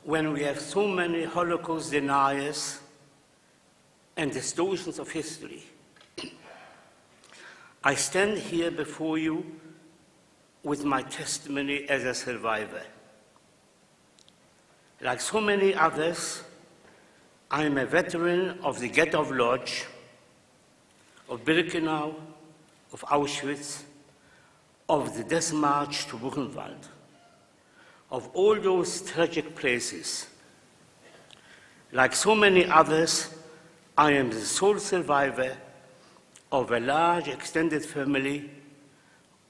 when we have so many Holocaust deniers and distortions of history. I stand here before you with my testimony as a survivor. Like so many others, I am a veteran of the Ghetto of Lodz, of Birkenau, of Auschwitz, of the Death March to Buchenwald, of all those tragic places. Like so many others, I am the sole survivor of a large extended family,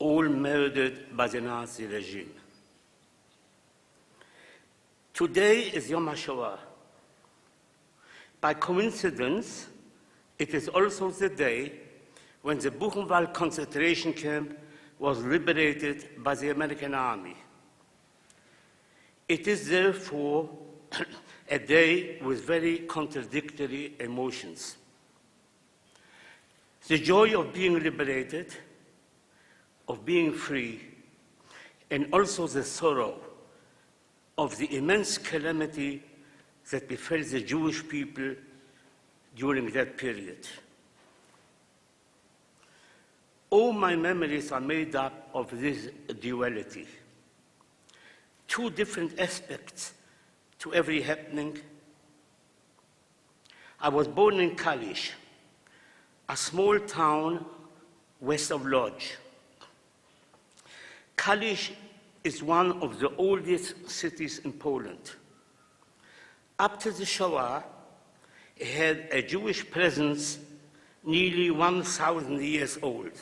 all murdered by the Nazi regime. Today is Yom HaShoah. By coincidence, it is also the day when the Buchenwald concentration camp was liberated by the American army. It is therefore a day with very contradictory emotions. The joy of being liberated, of being free, and also the sorrow of the immense calamity that befell the Jewish people during that period. All my memories are made up of this duality. Two different aspects to every happening. I was born in Kalisz, a small town west of Lodz. Kalisz is one of the oldest cities in Poland. Up to the Shoah, it had a Jewish presence nearly 1,000 years old.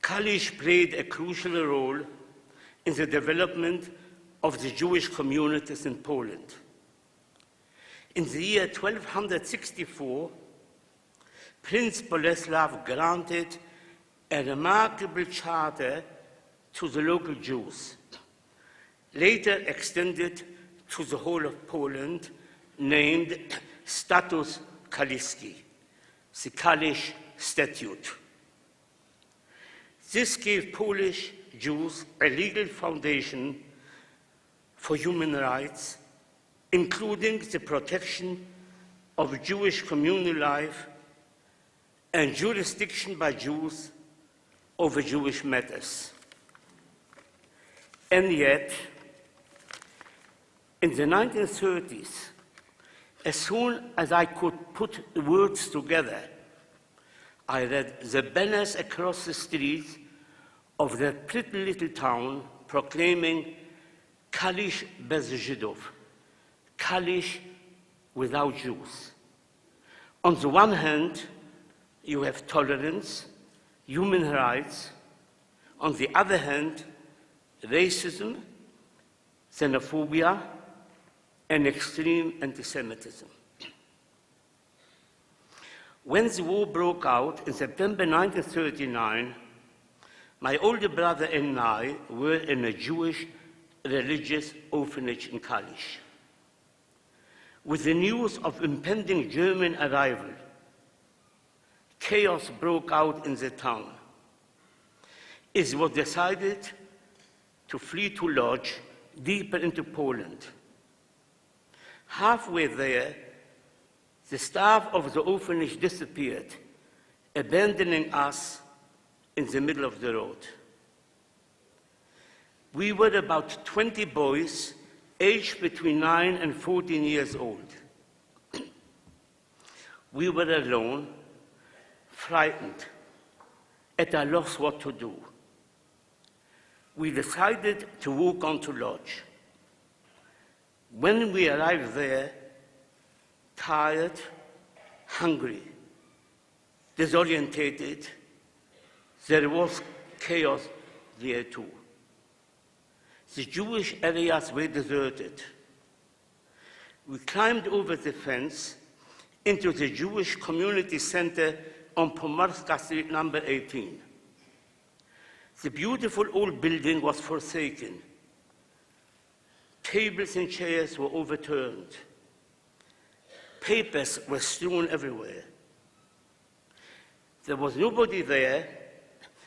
Kalisz played a crucial role in the development of the Jewish communities in Poland. In the year 1264, Prince Boleslav granted a remarkable charter to the local Jews, later extended to the whole of Poland, named Status Kaliski, the Kalisz Statute. This gave Polish Jews a legal foundation for human rights, including the protection of Jewish communal life and jurisdiction by Jews over Jewish matters. And yet, in the 1930s, as soon as I could put the words together, I read the banners across the streets of that pretty little town proclaiming Kalisz bez Żydów, Kalisz without Jews. On the one hand, you have tolerance, human rights. On the other hand, racism, xenophobia, and extreme anti-Semitism. When the war broke out in September 1939, my older brother and I were in a Jewish religious orphanage in Kalisz. With the news of impending German arrival, chaos broke out in the town. It was decided to flee to Lodz, deeper into Poland. Halfway there, the staff of the orphanage disappeared, abandoning us in the middle of the road. We were about 20 boys, aged between 9 and 14 years old. We were alone, frightened, at a loss what to do. We decided to walk on to Lodz. When we arrived there, tired, hungry, disorientated, there was chaos there too. The Jewish areas were deserted. We climbed over the fence into the Jewish community center on Pomorska Street number 18. The beautiful old building was forsaken. Tables and chairs were overturned. Papers were strewn everywhere. There was nobody there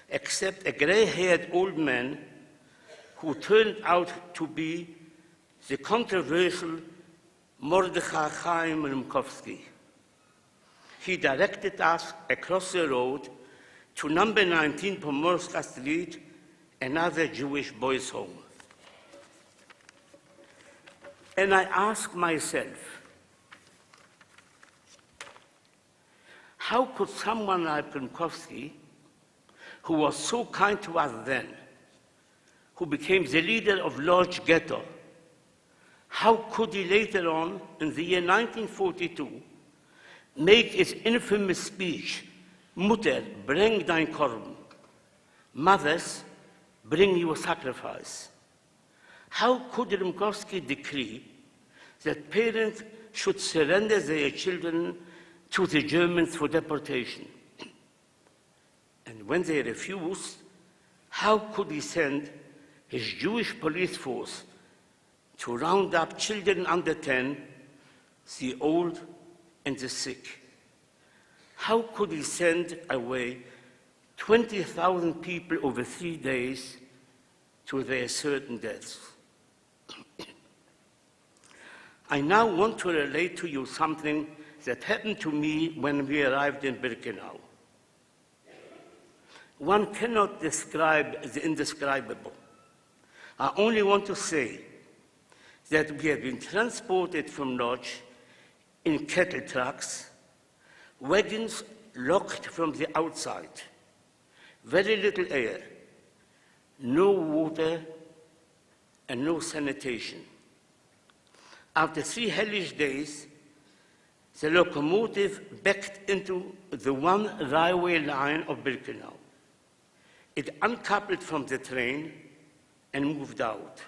except a gray-haired old man who turned out to be the controversial Mordechai Chaim Unikowski. He directed us across the road to number 19 Pomorska Street, another Jewish boys' home. And I asked myself, how could someone like Unikowski, who was so kind to us then, who became the leader of Lodz Ghetto, how could he later on, in the year 1942, make his infamous speech, Mutter, bring dein Korban, mothers, bring your sacrifice? How could Unikowski decree that parents should surrender their children to the Germans for deportation? And when they refused, how could he send his Jewish police force to round up children under 10, the old and the sick? How could he send away 20,000 people over 3 days to their certain deaths? I now want to relate to you something that happened to me when we arrived in Birkenau. One cannot describe the indescribable. I only want to say that we have been transported from Lodz in cattle trucks, wagons locked from the outside, very little air, no water, and no sanitation. After 3 hellish days, the locomotive backed into the one railway line of Birkenau. It uncoupled from the train and moved out.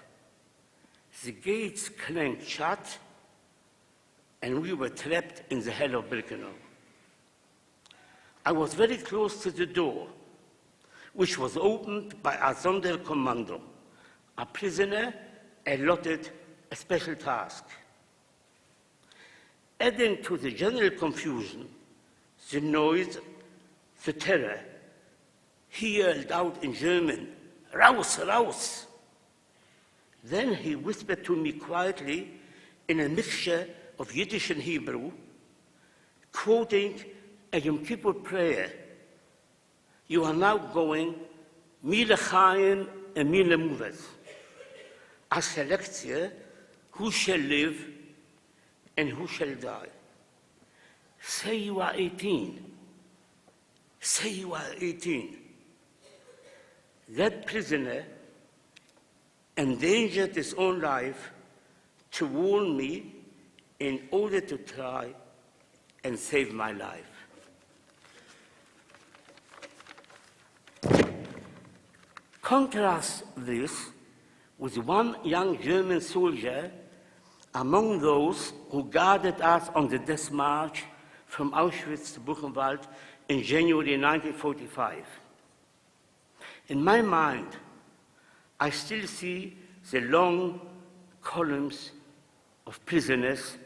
The gates clanged shut, and we were trapped in the hell of Birkenau. I was very close to the door, which was opened by a Sonderkommando, a prisoner allotted a special task. Adding to the general confusion, the noise, the terror, he yelled out in German, "Raus, raus!" Then he whispered to me quietly in a mixture of Yiddish and Hebrew, quoting a Yom Kippur prayer. "You are now going, Mile Chaim and Mile Muvet." A selektia, who shall live and who shall die. Say you are 18. Say you are 18. That prisoner endangered his own life to warn me in order to try and save my life. Contrast this with one young German soldier among those who guarded us on the death march from Auschwitz to Buchenwald in January 1945. In my mind, I still see the long columns of prisoners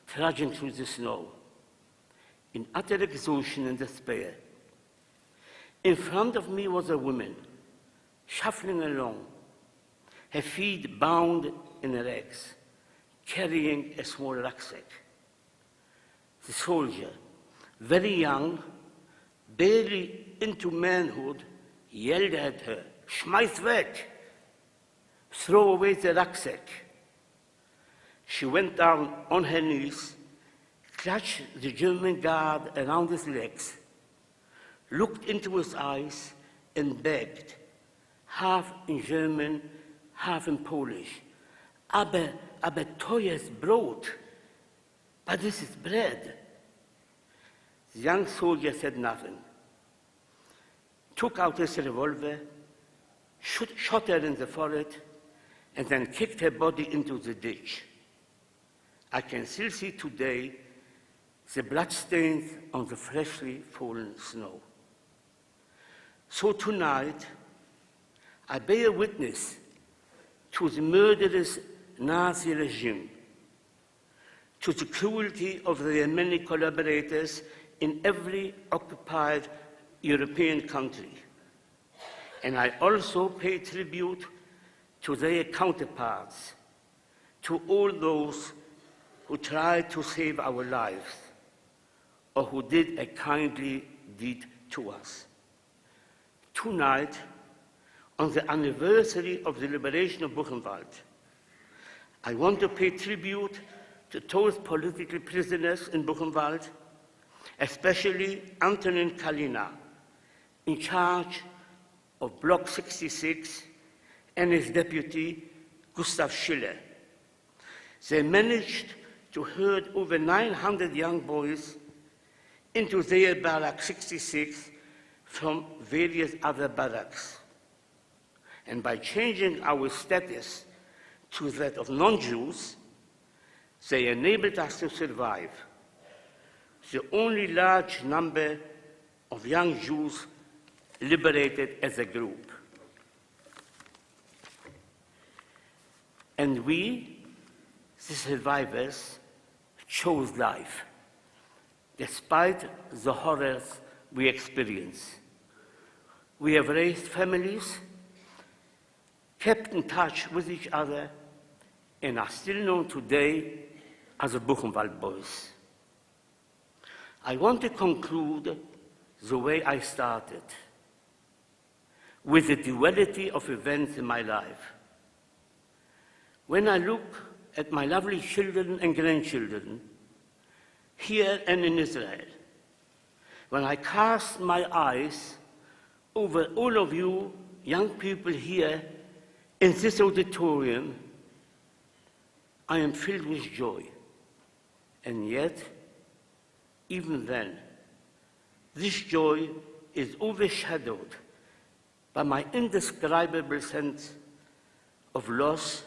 trudging through the snow in utter exhaustion and despair. In front of me was a woman shuffling along, her feet bound in rags, carrying a small rucksack. The soldier, very young, barely into manhood, yelled at her, "Schmeiß weg! Throw away the rucksack." She went down on her knees, clutched the German guard around his legs, looked into his eyes, and begged, half in German, half in Polish, aber teures Brot, but this is bread. The young soldier said nothing, took out his revolver, shot her in the forehead, and then kicked her body into the ditch. I can still see today the bloodstains on the freshly fallen snow. So tonight, I bear witness to the murderous Nazi regime, to the cruelty of their many collaborators in every occupied European country. And I also pay tribute to their counterparts, to all those who tried to save our lives or who did a kindly deed to us. Tonight, on the anniversary of the liberation of Buchenwald, I want to pay tribute to those political prisoners in Buchenwald, especially Antonin Kalina, in charge of Block 66, and his deputy, Gustav Schiller. They managed to herd over 900 young boys into their Barrack 66 from various other barracks. And by changing our status to that of non-Jews, they enabled us to survive. The only large number of young Jews liberated as a group. And we, the survivors, chose life, despite the horrors we experienced. We have raised families, kept in touch with each other, and are still known today as the Buchenwald Boys. I want to conclude the way I started, with the duality of events in my life. When I look at my lovely children and grandchildren, here and in Israel, when I cast my eyes over all of you young people here in this auditorium, I am filled with joy. And yet, even then, this joy is overshadowed by my indescribable sense of loss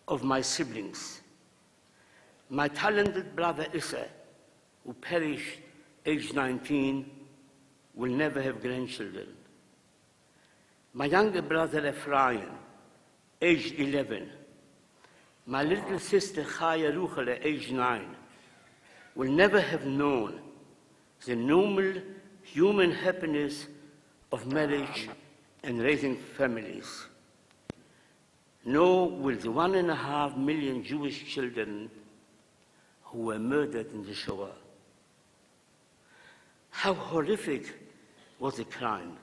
of my siblings. My talented brother Issa, who perished aged 19, will never have grandchildren. My younger brother Ephraim, aged 11, my little sister Chaya Ruchele, aged 9, will never have known the normal human happiness of marriage and raising families. Nor will the 1.5 million Jewish children who were murdered in the Shoah. How horrific was the crime?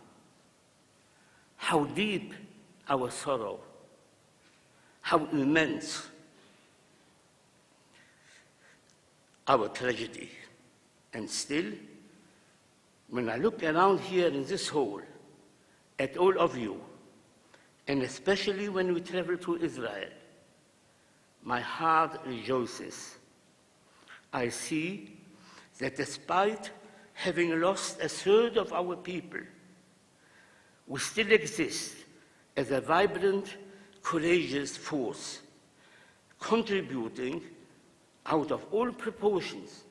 How deep our sorrow? How immense our tragedy. And still, when I look around here in this hall at all of you, and especially when we travel to Israel, my heart rejoices. I see that despite having lost a third of our people, we still exist as a vibrant, courageous force, contributing out of all proportions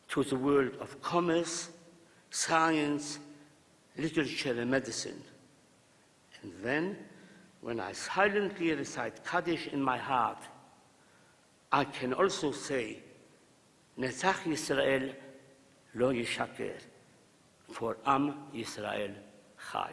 to the world of commerce, science, literature, and medicine. And then, when I silently recite Kaddish in my heart, I can also say, Netzach Yisrael lo yishaker, for Am Yisrael Chai.